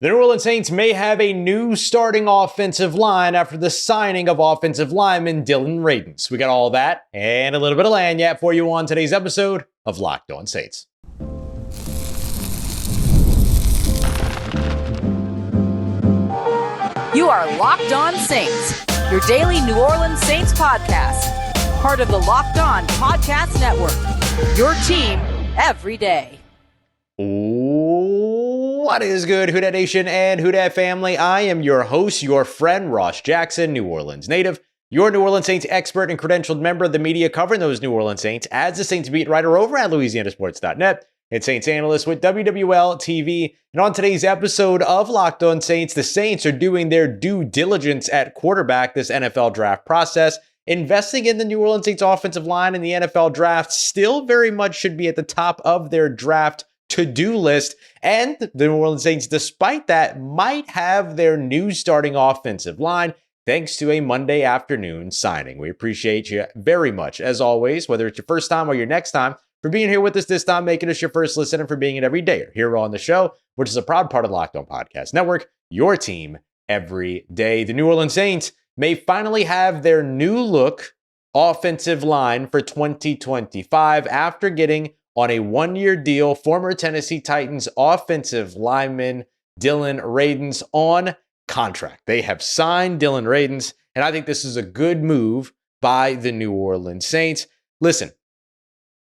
The New Orleans Saints may have a new starting offensive line after the signing of offensive lineman Dillon Radunz. We got all that and a little bit of lagniappe for you on today's episode of Locked On Saints. You are Locked On Saints, your daily New Orleans Saints podcast. Part of the Locked On Podcast Network, your team every day. What is good, Who Dat Nation and Who Dat family? I am your host, your friend, Ross Jackson, New Orleans native, your New Orleans Saints expert and credentialed member of the media covering those New Orleans Saints as the Saints beat writer over at LouisianaSports.net. It's Saints analyst with WWL TV. And on today's episode of Locked On Saints, the Saints are doing their due diligence at quarterback this NFL draft process. Investing in the New Orleans Saints offensive line in the NFL draft still very much should be at the top of their draft to-do list. And the New Orleans Saints, despite that, might have their new starting offensive line thanks to a Monday afternoon signing. We appreciate you very much, as always, whether it's your first time or your next time, for being here with us this time, making us your first listen, and for being an everydayer here on the show, which is a proud part of the Locked On Podcast Network, your team every day. The New Orleans Saints may finally have their new look offensive line for 2025 after getting on a one-year deal former Tennessee Titans offensive lineman Dillon Radunz on contract. They have signed Dillon Radunz, and I think this is a good move by the New Orleans Saints. Listen,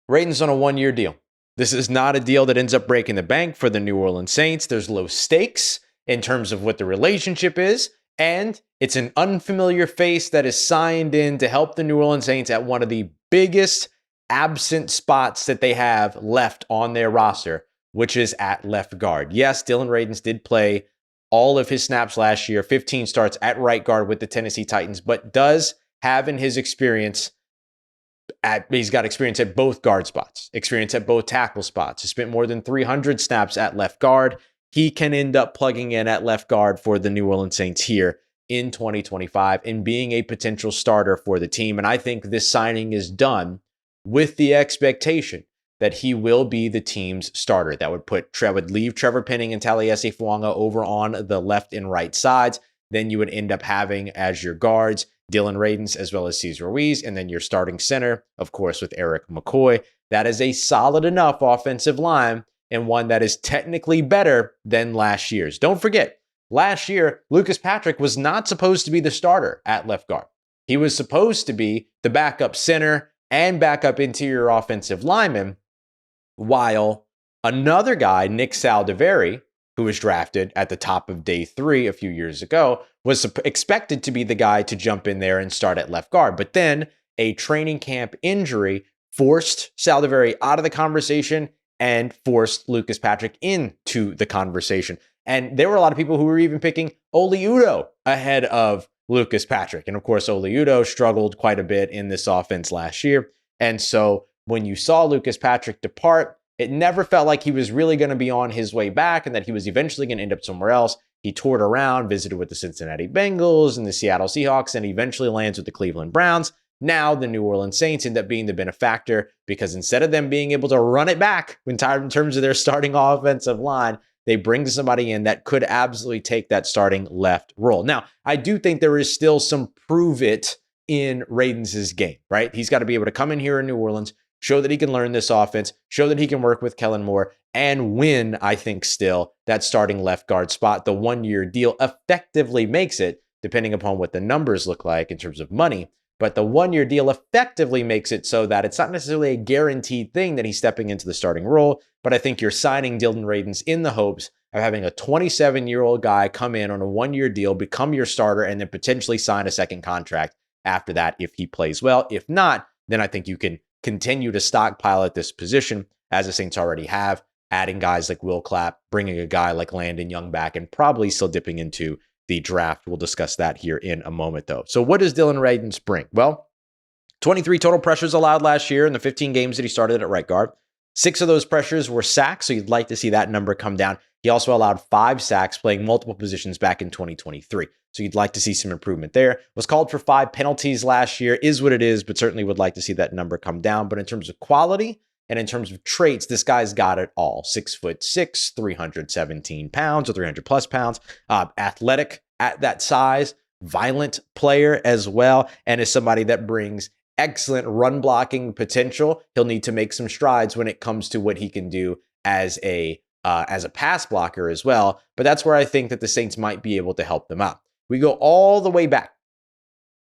Radunz on a one-year deal. This is not a deal that ends up breaking the bank for the New Orleans Saints. There's low stakes in terms of what the relationship is, and it's an unfamiliar face that is signed in to help the New Orleans Saints at one of the biggest absent spots that they have left on their roster, which is at left guard. Yes, Dillon Radunz did play all of his snaps last year, 15 starts at right guard with the Tennessee Titans, but does have in his experience he's got experience at both guard spots, experience at both tackle spots. He spent more than 300 snaps at left guard. He can end up plugging in at left guard for the New Orleans Saints here in 2025 and being a potential starter for the team. And I think this signing is done with the expectation that he will be the team's starter. That would leave Trevor Penning and Taliesin Fuanga over on the left and right sides. Then you would end up having as your guards Dillon Radunz as well as Cesar Ruiz, and then your starting center, of course, with Eric McCoy. That is a solid enough offensive line and one that is technically better than last year's. Don't forget, last year, Lucas Patrick was not supposed to be the starter at left guard. He was supposed to be the backup center and backup interior offensive lineman, while another guy, Nick Saldiveri, who was drafted at the top of day 3 a few years ago, was expected to be the guy to jump in there and start at left guard. But then a training camp injury forced Saldiveri out of the conversation and forced Lucas Patrick into the conversation. And there were a lot of people who were even picking Oli Udoh ahead of Lucas Patrick. And of course, Oli Udoh struggled quite a bit in this offense last year. And so when you saw Lucas Patrick depart, it never felt like he was really going to be on his way back and that he was eventually going to end up somewhere else. He toured around, visited with the Cincinnati Bengals and the Seattle Seahawks, and eventually lands with the Cleveland Browns. Now the New Orleans Saints end up being the benefactor because instead of them being able to run it back in terms of their starting offensive line, they bring somebody in that could absolutely take that starting left role. Now, I do think there is still some prove it in Radunz's game, right? He's got to be able to come in here in New Orleans, show that he can learn this offense, show that he can work with Kellen Moore, and win, I think, still that starting left guard spot. The one-year deal effectively makes it, depending upon what the numbers look like in terms of money, but the one-year deal effectively makes it so that it's not necessarily a guaranteed thing that he's stepping into the starting role, but I think you're signing Dillon Radunz in the hopes of having a 27-year-old guy come in on a one-year deal, become your starter, and then potentially sign a second contract after that if he plays well. If not, then I think you can continue to stockpile at this position, as the Saints already have, adding guys like Will Clapp, bringing a guy like Landon Young back, and probably still dipping into the draft. We'll discuss that here in a moment, though. So what does Dillon Radunz bring? Well, 23 total pressures allowed last year in the 15 games that he started at right guard. 6 of those pressures were sacks, so you'd like to see that number come down. He also allowed 5 sacks playing multiple positions back in 2023. So you'd like to see some improvement there. Was called for 5 penalties last year, is what it is, but certainly would like to see that number come down. But in terms of quality, And in terms of traits, this guy's got it all. 6'6", 317 pounds or 300 plus pounds, athletic at that size, violent player as well, and is somebody that brings excellent run blocking potential. He'll need to make some strides when it comes to what he can do as a pass blocker as well. But that's where I think that the Saints might be able to help them out. We go all the way back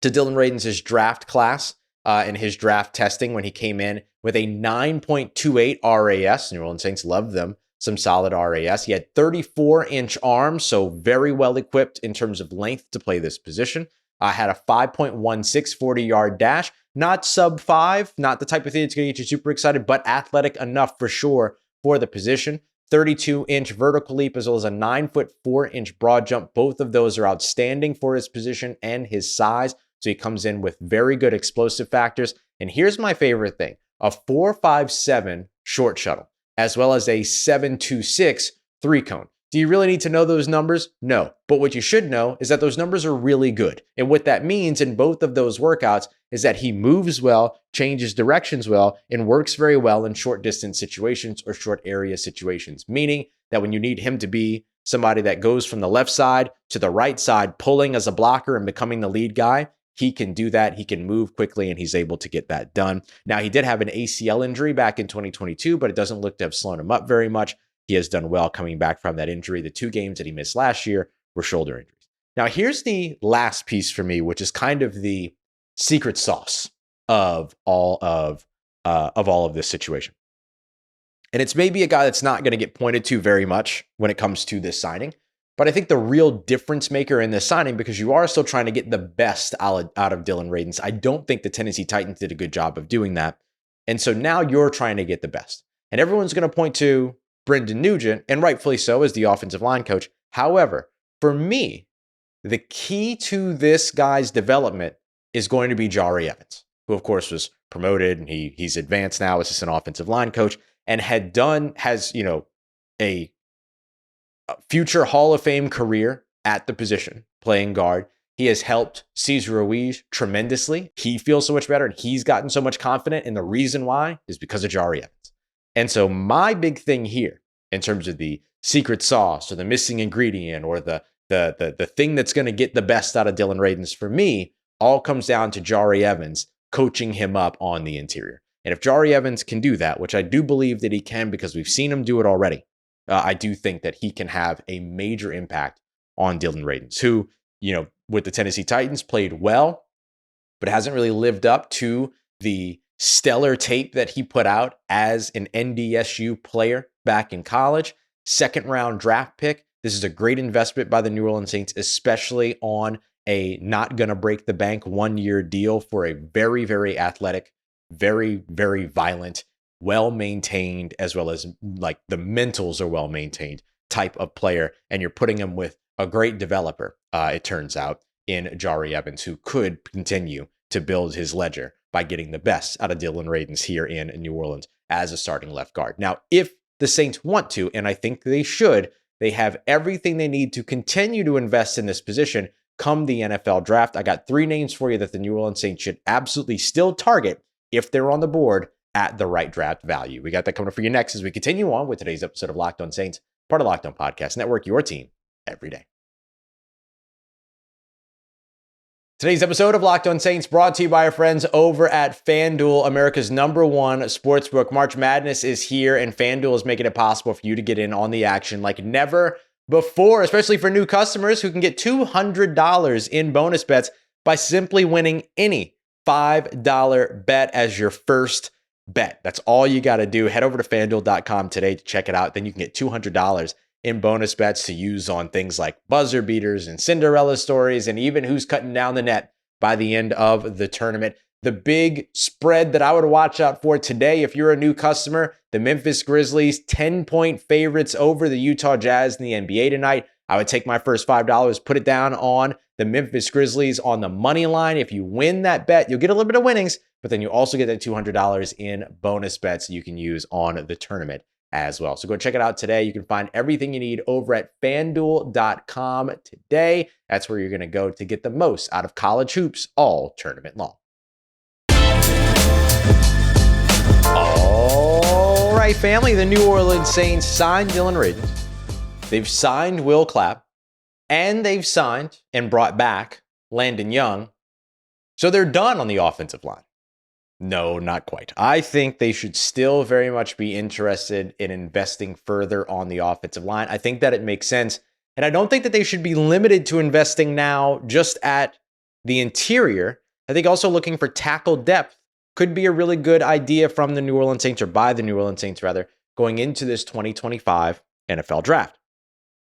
to Dillon Radunz's draft class in his draft testing when he came in with a 9.28 RAS. New Orleans Saints loved them. Some solid RAS. He had 34-inch arms, so very well equipped in terms of length to play this position. Had a 5.16 40-yard dash. Not sub 5, not the type of thing that's going to get you super excited, but athletic enough for sure for the position. 32-inch vertical leap as well as a 9'4" broad jump. Both of those are outstanding for his position and his size. So he comes in with very good explosive factors. And here's my favorite thing, a 4.57 short shuttle, as well as a 7.26 3-cone. Do you really need to know those numbers? No. But what you should know is that those numbers are really good. And what that means in both of those workouts is that he moves well, changes directions well, and works very well in short distance situations or short area situations. Meaning that when you need him to be somebody that goes from the left side to the right side, pulling as a blocker and becoming the lead guy, he can do that. He can move quickly, and he's able to get that done. Now, he did have an ACL injury back in 2022, but it doesn't look to have slowed him up very much. He has done well coming back from that injury. The 2 games that he missed last year were shoulder injuries. Now, here's the last piece for me, which is kind of the secret sauce of all of this situation. And it's maybe a guy that's not going to get pointed to very much when it comes to this signing. But I think the real difference maker in this signing, because you are still trying to get the best out of Dillon Radunz, I don't think the Tennessee Titans did a good job of doing that. And so now you're trying to get the best. And everyone's going to point to Brendan Nugent, and rightfully so, as the offensive line coach. However, for me, the key to this guy's development is going to be Jari Evans, who of course was promoted and he's advanced now as an offensive line coach and has a future Hall of Fame career at the position, playing guard. He has helped Cesar Ruiz tremendously. He feels so much better and he's gotten so much confident. And the reason why is because of Jari Evans. And so my big thing here in terms of the secret sauce or the missing ingredient or the thing that's going to get the best out of Dillon Radunz for me all comes down to Jari Evans coaching him up on the interior. And if Jari Evans can do that, which I do believe that he can because we've seen him do it already, I do think that he can have a major impact on Dillon Radunz, who, with the Tennessee Titans played well, but hasn't really lived up to the stellar tape that he put out as an NDSU player back in college. 2nd round draft pick. This is a great investment by the New Orleans Saints, especially on a not going to break the bank 1-year deal for a very, very athletic, very, very violent, well-maintained, as well as like the mentals are well-maintained type of player. And you're putting him with a great developer, it turns out, in Jari Evans, who could continue to build his ledger by getting the best out of Dillon Radunz here in New Orleans as a starting left guard. Now, if the Saints want to, and I think they should, they have everything they need to continue to invest in this position come the NFL draft. I got 3 names for you that the New Orleans Saints should absolutely still target if they're on the board at the right draft value. We got that coming up for you next as we continue on with today's episode of Locked On Saints, part of Locked On Podcast Network, your team every day. Today's episode of Locked On Saints brought to you by our friends over at FanDuel, America's #1 sportsbook. March Madness is here, and FanDuel is making it possible for you to get in on the action like never before, especially for new customers who can get $200 in bonus bets by simply winning any $5 bet as your first bet. That's all you got to do. Head over to FanDuel.com today to check it out. Then you can get $200 in bonus bets to use on things like buzzer beaters and Cinderella stories and even who's cutting down the net by the end of the tournament. The big spread that I would watch out for today, if you're a new customer, the Memphis Grizzlies 10-point favorites over the Utah Jazz in the NBA tonight. I would take my first $5, put it down on the Memphis Grizzlies on the money line. If you win that bet, you'll get a little bit of winnings, but then you also get that $200 in bonus bets you can use on the tournament as well. So go check it out today. You can find everything you need over at FanDuel.com today. That's where you're going to go to get the most out of college hoops all tournament long. All right, family, the New Orleans Saints signed Dillon Radunz. They've signed Will Clapp. And they've signed and brought back Landon Young. So they're done on the offensive line. No, not quite. I think they should still very much be interested in investing further on the offensive line. I think that it makes sense. And I don't think that they should be limited to investing now just at the interior. I think also looking for tackle depth could be a really good idea from the New Orleans Saints, or by the New Orleans Saints rather, going into this 2025 NFL draft.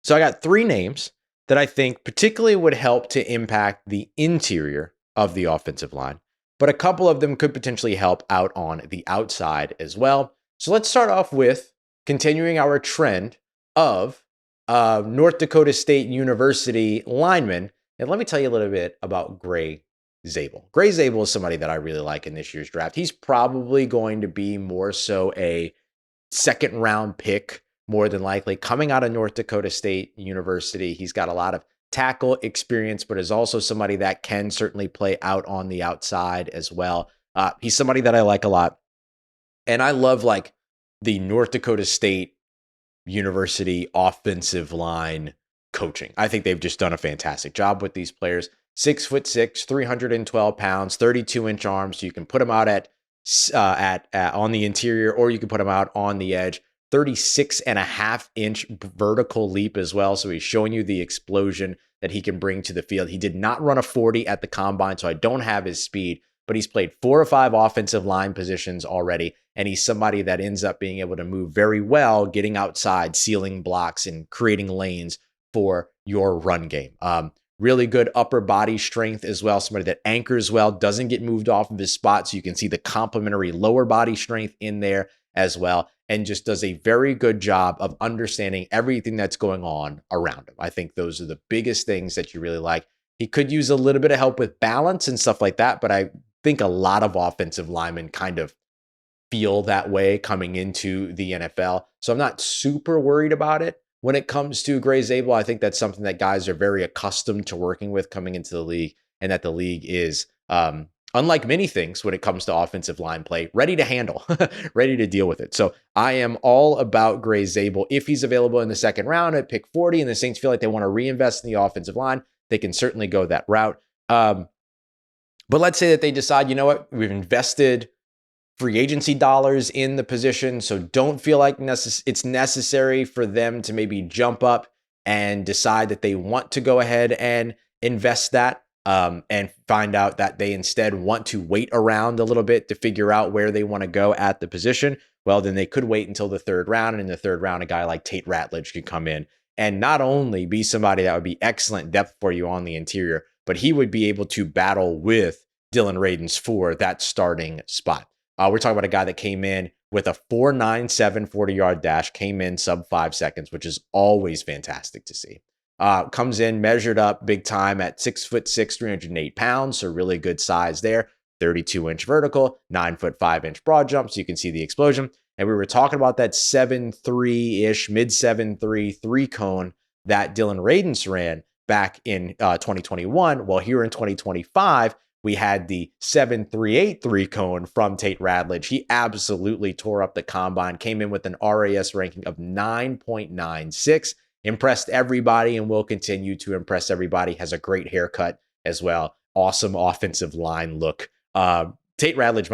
So I got three names that I think particularly would help to impact the interior of the offensive line, but a couple of them could potentially help out on the outside as well. So let's start off with continuing our trend of North Dakota State University lineman. And let me tell you a little bit about Gray Zabel. Gray Zabel is somebody that I really like in this year's draft. He's probably going to be more so a second round pick, more than likely, coming out of North Dakota State University. He's got a lot of tackle experience, but is also somebody that can certainly play out on the outside as well. He's somebody that I like a lot. And I love like the North Dakota State University offensive line coaching. I think they've just done a fantastic job with these players. 6'6", 312 pounds, 32-inch arms. So you can put them out at on the interior, or you can put them out on the edge. 36.5-inch vertical leap as well. So he's showing you the explosion that he can bring to the field. He did not run a 40 at the combine, so I don't have his speed, but he's played 4 or 5 offensive line positions already. And he's somebody that ends up being able to move very well, getting outside, sealing blocks, and creating lanes for your run game. Really good upper body strength as well. Somebody that anchors well, doesn't get moved off of his spot. So you can see the complementary lower body strength in there as well, and just does a very good job of understanding everything that's going on around him. I think those are the biggest things that you really like. He could use a little bit of help with balance and stuff like that, but I think a lot of offensive linemen kind of feel that way coming into the NFL. So I'm not super worried about it. When it comes to Gray Zabel, I think that's something that guys are very accustomed to working with coming into the league, and that the league is, unlike many things when it comes to offensive line play, ready to handle, ready to deal with it. So I am all about Gray Zabel. If he's available in the second round at pick 40 and the Saints feel like they want to reinvest in the offensive line, they can certainly go that route. But let's say that they decide, you know what, we've invested free agency dollars in the position, so don't feel like it's necessary for them to maybe jump up and decide that they want to go ahead and invest that. And find out that they instead want to wait around a little bit to figure out where they want to go at the position. Well, then they could wait until the third round. And in the third round, a guy like Tate Ratledge could come in and not only be somebody that would be excellent depth for you on the interior, but he would be able to battle with Dillon Radunz for that starting spot. We're talking about a guy that came in with a 4.97 40-yard dash, came in sub 5 seconds, which is always fantastic to see. Comes in measured up big time at 6'6", 308 pounds. So really good size there. 32-inch vertical, 9'5" broad jump. So you can see the explosion. And we were talking about that 7'3"-ish, mid 7'3" 3-cone that Dillon Radunz ran back in 2021. Well, here in 2025, we had the 7'3" 3-cone from Tate Ratledge. He absolutely tore up the combine, came in with an RAS ranking of 9.96. Impressed everybody and will continue to impress everybody. Has a great haircut as well. Awesome offensive line look. Tate Ratledge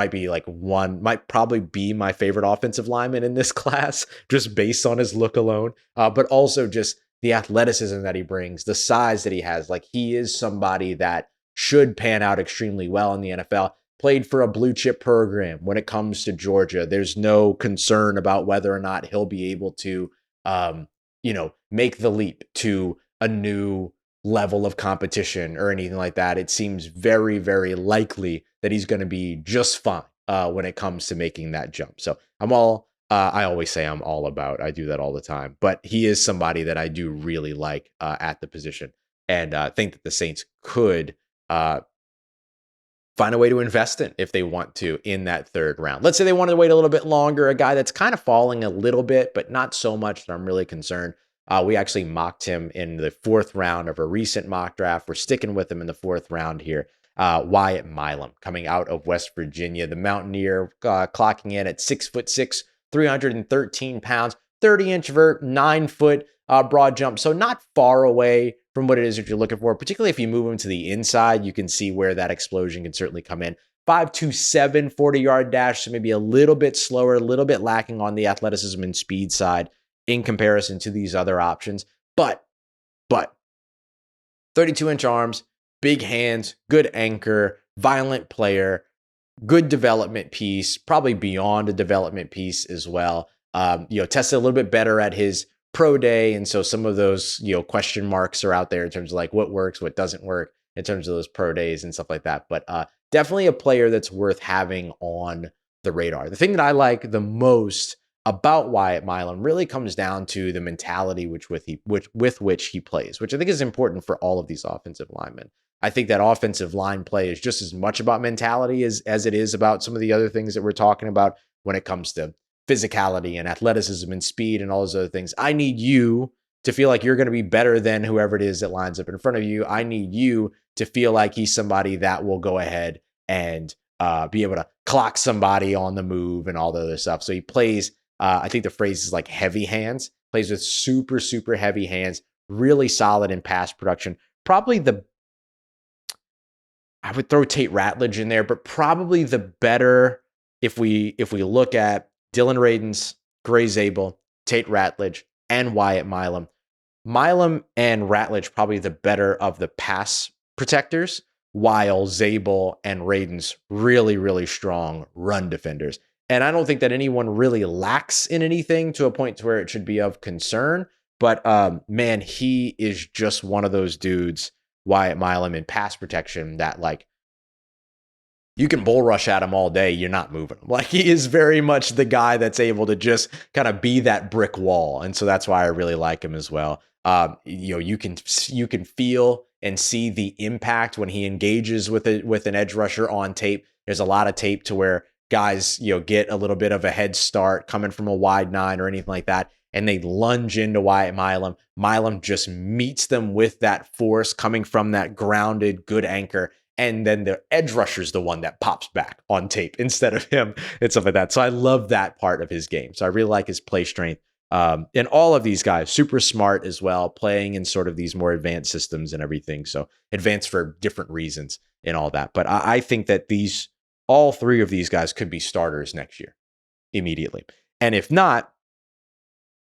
might probably be my favorite offensive lineman in this class, just based on his look alone. But also just the athleticism that he brings, the size that he has. Like, he is somebody that should pan out extremely well in the NFL. Played for a blue chip program when it comes to Georgia. There's no concern about whether or not he'll be able to, make the leap to a new level of competition or anything like that. It seems very, very likely that he's going to be just fine when it comes to making that jump. So I always say I'm all about, I do that all the time, but he is somebody that I do really like at the position, and think that the Saints could find a way to invest in if they want to in that third round. Let's say they wanted to wait a little bit longer, a guy that's kind of falling a little bit, but not so much that I'm really concerned. We actually mocked him in the 4th round of a recent mock draft. We're sticking with him in the 4th round here. Wyatt Milum, coming out of West Virginia, the Mountaineer, clocking in at 6'6", 313 pounds, 30-inch vert, 9-foot broad jump. So not far away from what it is that you're looking for, particularly if you move him to the inside, you can see where that explosion can certainly come in. 5.27 40-yard dash, so maybe a little bit slower, a little bit lacking on the athleticism and speed side in comparison to these other options. But 32-inch arms, big hands, good anchor, violent player, good development piece, probably beyond a development piece as well. Tested a little bit better at his pro day. And so some of those, question marks are out there in terms of like what works, what doesn't work in terms of those pro days and stuff like that. But definitely a player that's worth having on the radar. The thing that I like the most about Wyatt Milum really comes down to the mentality with which he plays, which I think is important for all of these offensive linemen. I think that offensive line play is just as much about mentality as it is about some of the other things that we're talking about when it comes to physicality and athleticism and speed and all those other things. I need you to feel like you're going to be better than whoever it is that lines up in front of you. I need you to feel like he's somebody that will go ahead and be able to clock somebody on the move and all the other stuff. So he plays, I think the phrase is like heavy hands, plays with super, super heavy hands, really solid in pass production. Probably I would throw Tate Ratledge in there, but probably the better if we look at Dillon Radunz, Gray Zabel, Tate Ratledge, and Wyatt Milum. Milum and Ratledge probably the better of the pass protectors, while Zabel and Radunz really, really strong run defenders. And I don't think that anyone really lacks in anything to a point to where it should be of concern. But man, he is just one of those dudes, Wyatt Milum, in pass protection that like you can bull rush at him all day. You're not moving him. Like he is very much the guy that's able to just kind of be that brick wall. And so that's why I really like him as well. You can feel and see the impact when he engages with an edge rusher on tape. There's a lot of tape to where guys, get a little bit of a head start coming from a wide 9 or anything like that, and they lunge into Wyatt Milum. Milum just meets them with that force coming from that grounded, good anchor. And then the edge rusher is the one that pops back on tape instead of him and stuff like that. So I love that part of his game. So I really like his play strength. And all of these guys, super smart as well, playing in sort of these more advanced systems and everything. So advanced for different reasons and all that. But I think that all three of these guys could be starters next year immediately. And if not,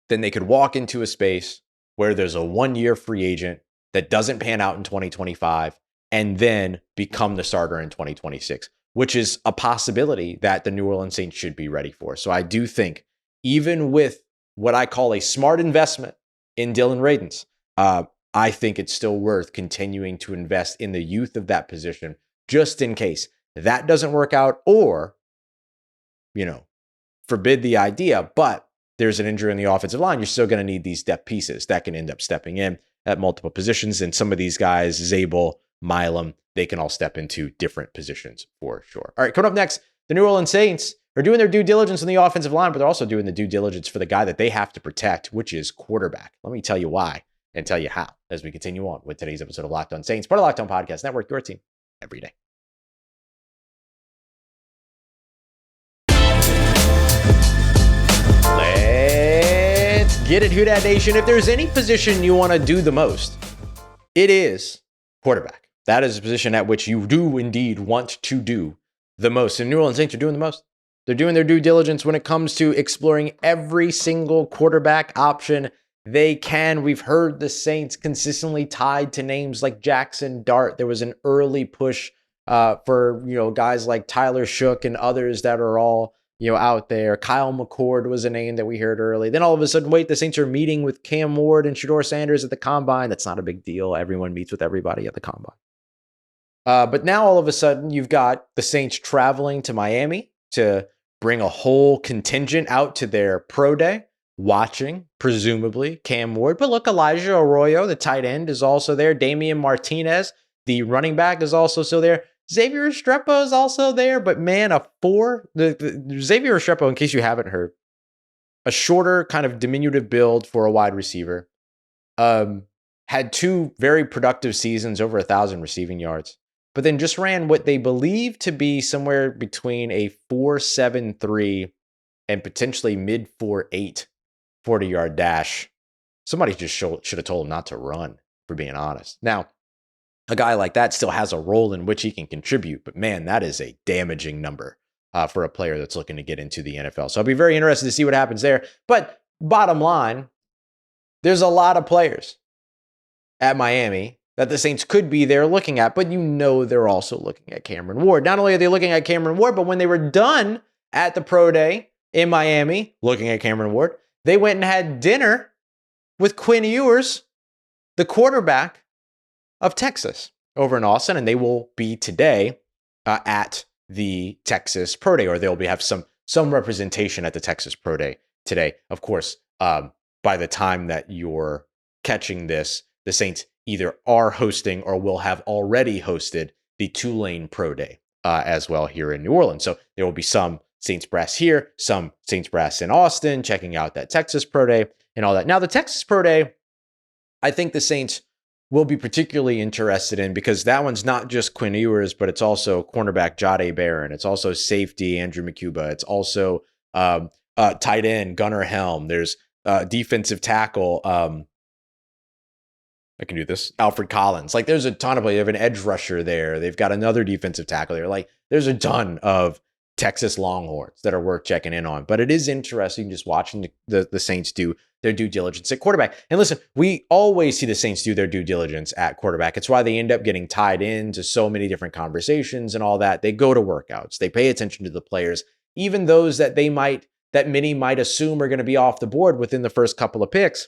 then they could walk into a space where there's a 1-year free agent that doesn't pan out in 2025 and then become the starter in 2026, which is a possibility that the New Orleans Saints should be ready for. So I do think even with what I call a smart investment in Dillon Radunz, I think it's still worth continuing to invest in the youth of that position just in case that doesn't work out or, forbid the idea, but there's an injury in the offensive line. You're still going to need these depth pieces that can end up stepping in at multiple positions. And some of these guys, Zabel, Milum, they can all step into different positions for sure. All right, coming up next, the New Orleans Saints are doing their due diligence on the offensive line, but they're also doing the due diligence for the guy that they have to protect, which is quarterback. Let me tell you why and tell you how as we continue on with today's episode of Locked On Saints, part of Locked On Podcast Network, your team every day. Let's get it, Who Dat Nation. If there's any position you want to do the most, it is quarterback. That is a position at which you do indeed want to do the most. And New Orleans Saints are doing the most. They're doing their due diligence when it comes to exploring every single quarterback option they can. We've heard the Saints consistently tied to names like Jackson Dart. There was an early push for guys like Tyler Shook and others that are all out there. Kyle McCord was a name that we heard early. Then all of a sudden, the Saints are meeting with Cam Ward and Shedeur Sanders at the Combine. That's not a big deal. Everyone meets with everybody at the Combine. But now all of a sudden, you've got the Saints traveling to Miami to bring a whole contingent out to their pro day, watching, presumably, Cam Ward. But look, Elijah Arroyo, the tight end, is also there. Damian Martinez, the running back, is also still there. Xavier Restrepo is also there. But man, Xavier Restrepo, in case you haven't heard, a shorter kind of diminutive build for a wide receiver, had 2 very productive seasons, over 1,000 receiving yards. But then just ran what they believe to be somewhere between a 4.73 and potentially mid 4.8 40-yard dash. Somebody just should have told him not to run, for being honest. Now, a guy like that still has a role in which he can contribute, but man, that is a damaging number for a player that's looking to get into the NFL. So I'll be very interested to see what happens there. But bottom line, there's a lot of players at Miami that the Saints could be there looking at, but they're also looking at Cameron Ward. Not only are they looking at Cameron Ward, but when they were done at the Pro Day in Miami looking at Cameron Ward, they went and had dinner with Quinn Ewers, the quarterback of Texas, over in Austin, and they will be today at the Texas Pro Day, or they'll have some representation at the Texas Pro Day today. Of course, by the time that you're catching this, the Saints either are hosting or will have already hosted the Tulane Pro Day as well here in New Orleans. So there will be some Saints brass here, some Saints brass in Austin, checking out that Texas Pro Day and all that. Now, the Texas Pro Day, I think the Saints will be particularly interested in, because that one's not just Quinn Ewers, but it's also cornerback Jahdae Barron. It's also safety Andrew McCuba. It's also tight end Gunnar Helm. There's defensive tackle. I can do this. Alfred Collins. Like, there's a ton of players. They have an edge rusher there. They've got another defensive tackle there. Like, there's a ton of Texas Longhorns that are worth checking in on. But it is interesting just watching the Saints do their due diligence at quarterback. And listen, we always see the Saints do their due diligence at quarterback. It's why they end up getting tied into so many different conversations and all that. They go to workouts. They pay attention to the players, even those that many might assume are going to be off the board within the first couple of picks.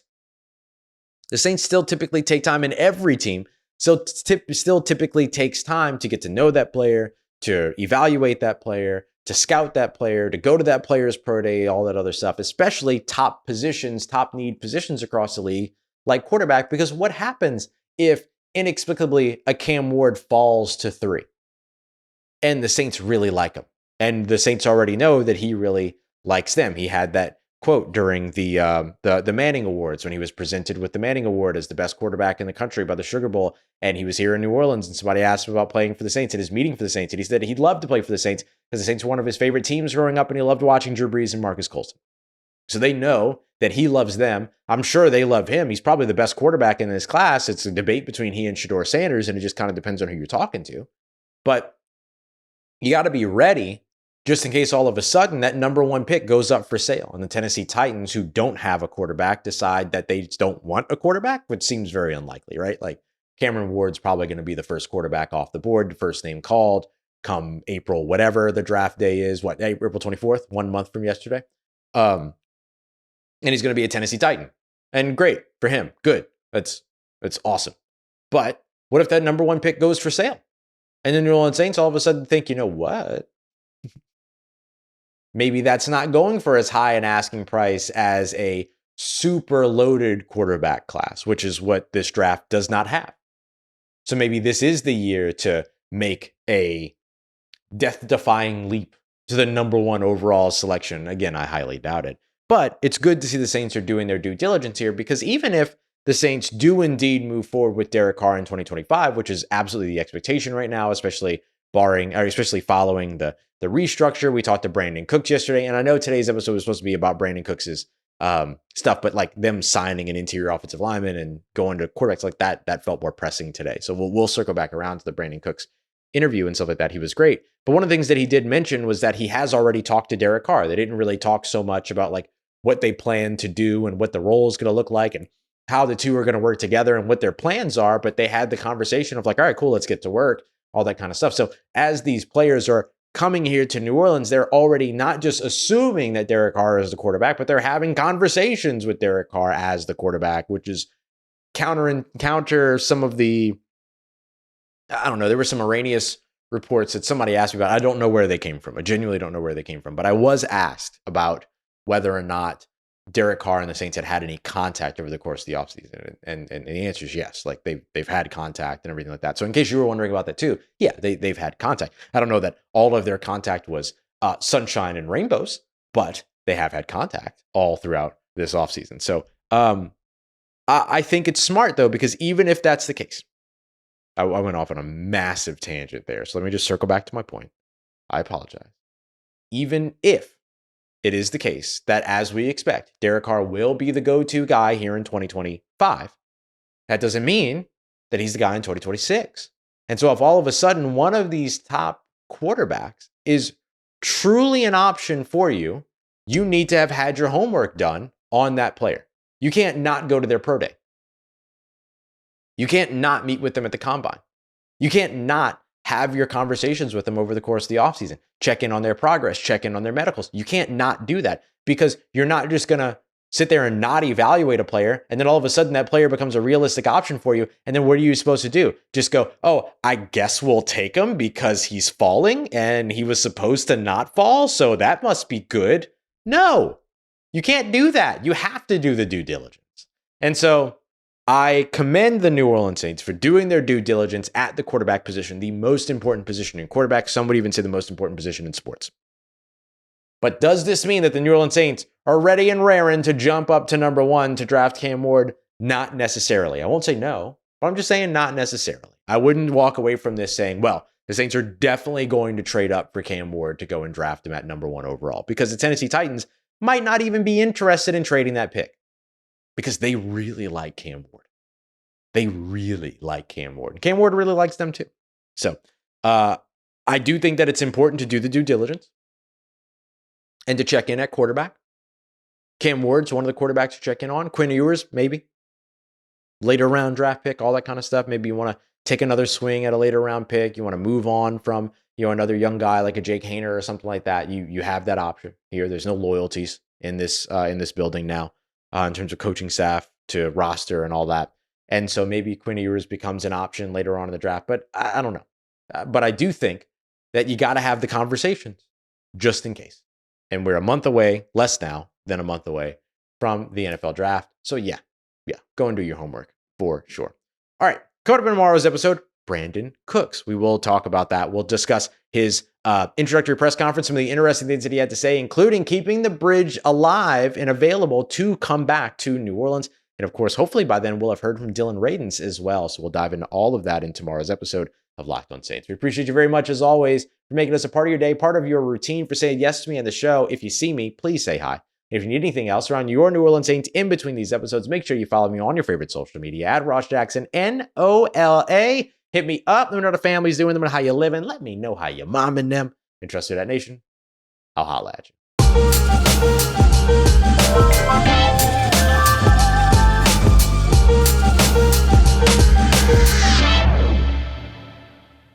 The Saints still typically take time, and every team still typically takes time to get to know that player, to evaluate that player, to scout that player, to go to that player's pro day, all that other stuff, especially top need positions across the league, like quarterback, because what happens if inexplicably a Cam Ward falls to 3 and the Saints really like him, and the Saints already know that he really likes them? He had that quote during the Manning Awards when he was presented with the Manning Award as the best quarterback in the country by the Sugar Bowl, and he was here in New Orleans, and somebody asked him about playing for the Saints and his meeting for the Saints, and he said he'd love to play for the Saints because the Saints were one of his favorite teams growing up, and he loved watching Drew Brees and Marcus Colston. So they know that he loves them. I'm sure they love him. He's probably the best quarterback in this class. It's a debate between he and Shedeur Sanders, and it just kind of depends on who you're talking to. But you got to be ready just in case all of a sudden that number 1 pick goes up for sale and the Tennessee Titans, who don't have a quarterback, decide that they don't want a quarterback, which seems very unlikely, right? Like, Cameron Ward's probably going to be the first quarterback off the board, the first name called come April, whatever the draft day is, April 24th, 1 month from yesterday. And he's going to be a Tennessee Titan. And great for him. Good. That's awesome. But what if that number 1 pick goes for sale? And the New Orleans Saints all of a sudden think, you know what? Maybe that's not going for as high an asking price as a super loaded quarterback class, which is what this draft does not have. So maybe this is the year to make a death-defying leap to the number 1 overall selection. Again, I highly doubt it. But it's good to see the Saints are doing their due diligence here, because even if the Saints do indeed move forward with Derek Carr in 2025, which is absolutely the expectation right now, especially following the restructure. We talked to Brandon Cooks yesterday, and I know today's episode was supposed to be about Brandon Cooks's stuff, but like them signing an interior offensive lineman and going to quarterbacks like that felt more pressing today. So we'll circle back around to the Brandon Cooks interview and stuff like that. He was great. But one of the things that he did mention was that he has already talked to Derek Carr. They didn't really talk so much about like what they plan to do and what the role is going to look like and how the two are going to work together and what their plans are. But they had the conversation of like, all right, cool, let's get to work, all that kind of stuff. So as these players are coming here to New Orleans, they're already not just assuming that Derek Carr is the quarterback, but they're having conversations with Derek Carr as the quarterback, which is counter some of the, I don't know, there were some erroneous reports that somebody asked me about. I don't know where they came from. I genuinely don't know where they came from, but I was asked about whether or not Derek Carr and the Saints had any contact over the course of the offseason. And the answer is yes. Like they've had contact and everything like that. So in case you were wondering about that too, yeah, they've had contact. I don't know that all of their contact was sunshine and rainbows, but they have had contact all throughout this offseason. So I think it's smart though, because even if that's the case, I went off on a massive tangent there. So let me just circle back to my point. I apologize. Even if it is the case that, as we expect, Derek Carr will be the go-to guy here in 2025. That doesn't mean that he's the guy in 2026. And so if all of a sudden one of these top quarterbacks is truly an option for you, you need to have had your homework done on that player. You can't not go to their pro day. You can't not meet with them at the combine. You can't not have your conversations with them over the course of the offseason. Check in on their progress, check in on their medicals. You can't not do that because you're not just going to sit there and not evaluate a player, and then all of a sudden that player becomes a realistic option for you, and then what are you supposed to do? Just go, oh, I guess we'll take him because he's falling and he was supposed to not fall, so that must be good. No, you can't do that. You have to do the due diligence. And so I commend the New Orleans Saints for doing their due diligence at the quarterback position, the most important position in quarterback. Some would even say the most important position in sports. But does this mean that the New Orleans Saints are ready and raring to jump up to number 1 to draft Cam Ward? Not necessarily. I won't say no, but I'm just saying not necessarily. I wouldn't walk away from this saying, well, the Saints are definitely going to trade up for Cam Ward to go and draft him at number 1 overall, because the Tennessee Titans might not even be interested in trading that pick because they really like Cam Ward. They really like Cam Ward. Cam Ward really likes them too. So I do think that it's important to do the due diligence and to check in at quarterback. Cam Ward's one of the quarterbacks to check in on. Quinn Ewers, maybe. Later round draft pick, all that kind of stuff. Maybe you want to take another swing at a later round pick. You want to move on from, another young guy like a Jake Haener or something like that. You have that option here. There's no loyalties in this building now in terms of coaching staff to roster and all that. And so maybe Quinn Ewers becomes an option later on in the draft, but I don't know. But I do think that you got to have the conversations just in case. And we're a month away, less now than a month away from the NFL draft. So yeah, go and do your homework for sure. All right, coming up in tomorrow's episode, Brandon Cooks. We will talk about that. We'll discuss his introductory press conference, some of the interesting things that he had to say, including keeping the bridge alive and available to come back to New Orleans. And of course, hopefully by then we'll have heard from Dillon Radunz as well. So we'll dive into all of that in tomorrow's episode of Locked On Saints. We appreciate you very much, as always, for making us a part of your day, part of your routine, for saying yes to me on the show. If you see me, please say hi. If you need anything else around your New Orleans Saints in between these episodes, make sure you follow me on your favorite social media at Ross Jackson, NOLA. Hit me up. Let me know how the family's doing them and how you living. Let me know how you momming them. And trust to that nation, I'll holla at you.